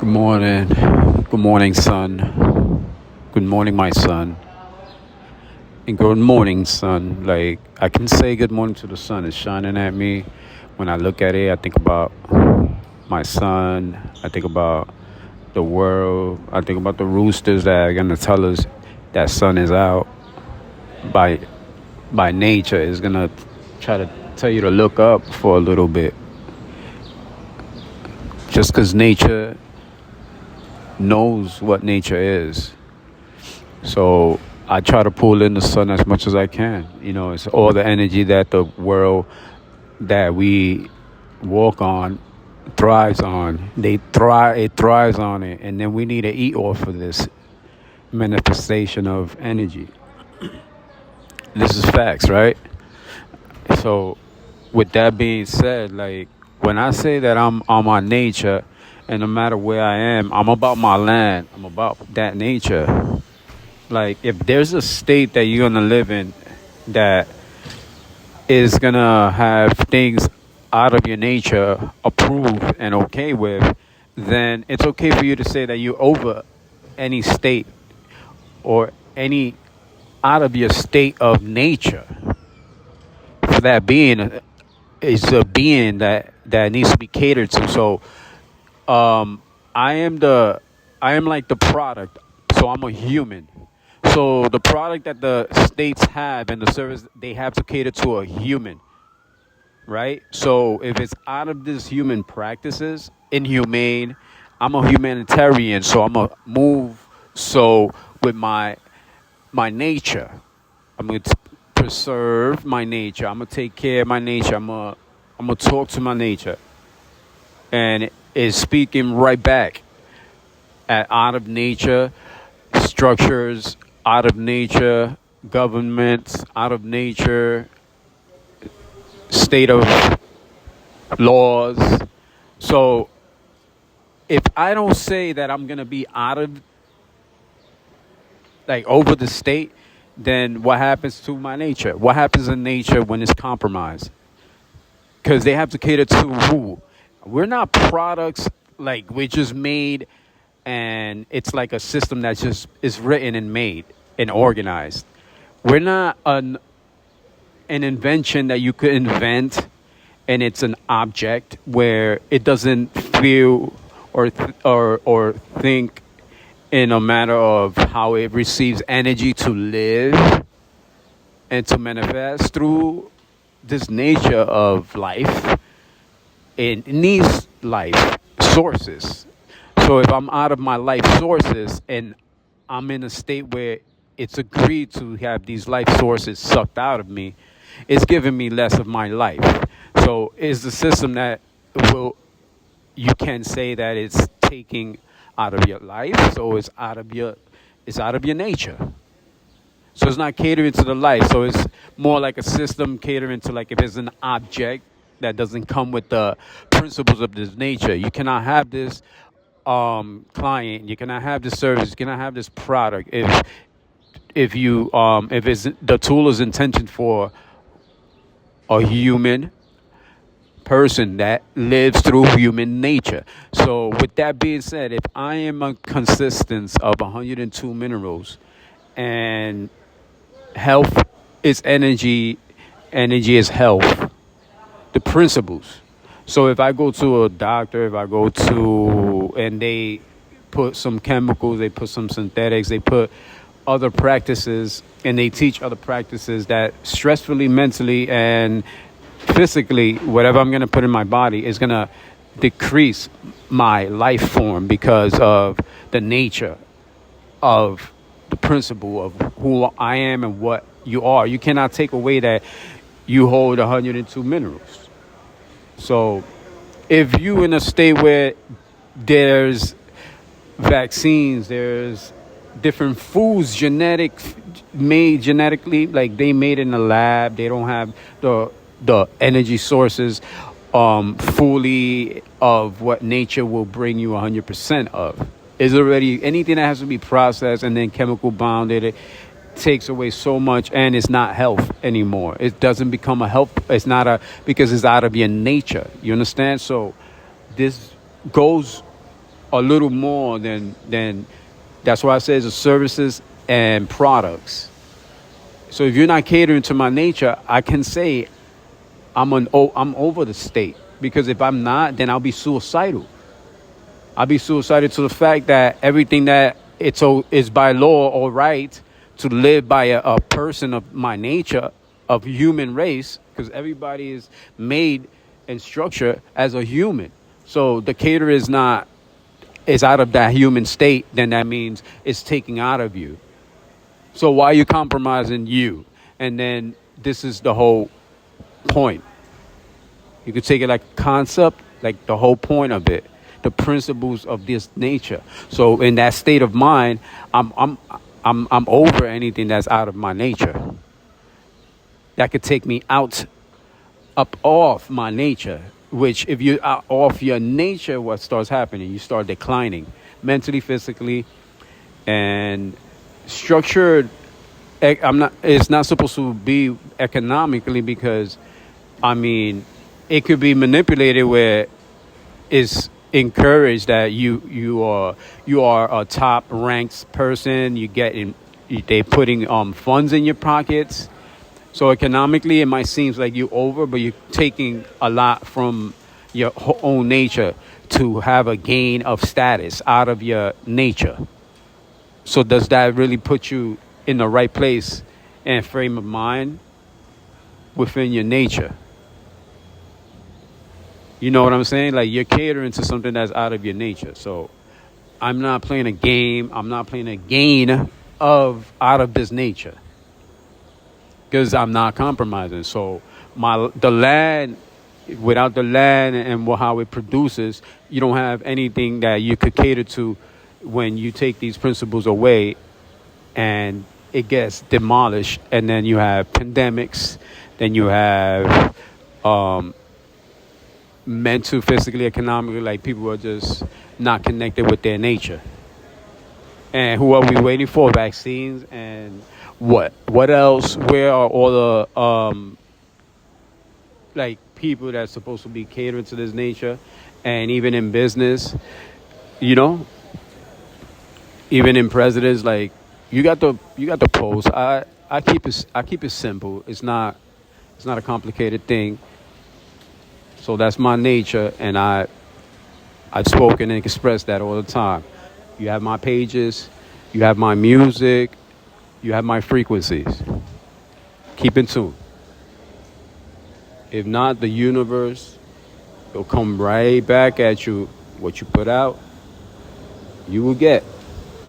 Good morning. Good morning, son. Good morning, my son. And good morning, sun. Like, I can say good morning to the sun. It's shining at me. When I look at it, I think about my son. I think about the world. I think about the roosters that are going to tell us that sun is out. By nature, is going to try to tell you to look up for a little bit. Just because nature knows what nature is. So I try to pull in the sun as much as I can. It's all the energy that the world that we walk on thrives on. It thrives on it, and then we need to eat off of this manifestation of energy. This is facts, right? So, with that being said, like when I say that I'm on my nature, and no matter where I am, I'm about my land. I'm about that nature. Like, if there's a state that you're going to live in that is going to have things out of your nature approved and okay with, then it's okay for you to say that you're over any state or any out of your state of nature. For that being is a being that needs to be catered to. So I am like the product. So I'm a human. So the product that the states have and the service they have to cater to a human, right? So if it's out of this human practices, inhumane, I'm a humanitarian. So I'm gonna move. So with my nature, I'm gonna preserve my nature. I'm gonna take care of my nature. I'm gonna talk to my nature, and it's speaking right back at out of nature structures, out of nature governments, out of nature state of laws. So if I don't say that I'm gonna be out of like over the state, then what happens to my nature? What happens in nature when it's compromised? Because they have to cater to who? We're not products, like we're just made, and it's like a system that just is written and made and organized. We're not an invention that you could invent, and it's an object where it doesn't feel or think in a matter of how it receives energy to live and to manifest through this nature of life. It needs life sources. So if I'm out of my life sources and I'm in a state where it's agreed to have these life sources sucked out of me, it's giving me less of my life. So it's the system that you can say that it's taking out of your life. So it's out of your nature. So it's not catering to the life. So it's more like a system catering to, like, if it's an object that doesn't come with the principles of this nature. You cannot have this client. You cannot have this service. You cannot have this product if it's the tool is intentioned for a human person that lives through human nature. So with that being said, if I am a consistence of 102 minerals, and health is energy is health, the principles. So if I go to a doctor, and they put some chemicals, they put some synthetics, they put other practices, and they teach other practices that stressfully, mentally, and physically, whatever I'm going to put in my body is going to decrease my life form because of the nature of the principle of who I am and what you are. You cannot take away that you hold 102 minerals. So if you in a state where there's vaccines, there's different foods made genetically, like they made in the lab, they don't have the energy sources fully of what nature will bring you 100% of. Is already anything that has to be processed and then chemical bounded, it takes away so much, and it's not health anymore. It doesn't become a health. It's not because it's out of your nature. You understand? So this goes a little more than that's why I say the services and products. So if you're not catering to my nature, I can say I'm over the state, because if I'm not, then I'll be suicidal. I'll be suicidal to the fact that everything that is by law or right to live by a person of my nature, of human race, because everybody is made and structured as a human. So the caterer is out of that human state, then that means it's taking out of you. So why are you compromising you? And then this is the whole point. You could take it like a concept, like the whole point of it, the principles of this nature. So in that state of mind, I'm over anything that's out of my nature. That could take me up off my nature. Which, if you're off your nature, what starts happening? You start declining mentally, physically, and structured. It's not supposed to be economically, because, I mean, it could be manipulated where it's encouraged that you are a top ranked person. They putting funds in your pockets. So economically, it might seem like you're over, but you're taking a lot from your own nature to have a gain of status out of your nature. So does that really put you in the right place and frame of mind within your nature? You know what I'm saying? Like, you're catering to something that's out of your nature. So I'm not playing a game. I'm not playing a gain out of this nature, because I'm not compromising. So the land, without the land and how it produces, you don't have anything that you could cater to when you take these principles away, and it gets demolished. And then you have pandemics, then you have mental, physically, economically, like people are just not connected with their nature. And who are we waiting for? Vaccines and what else? Where are all the like people that's supposed to be catering to this nature? And even in business, even in presidents, like, you got the post. I keep it simple. It's not a complicated thing. So that's my nature, and I've spoken and expressed that all the time. You have my pages, you have my music, you have my frequencies. Keep in tune. If not, the universe will come right back at you. What you put out, you will get.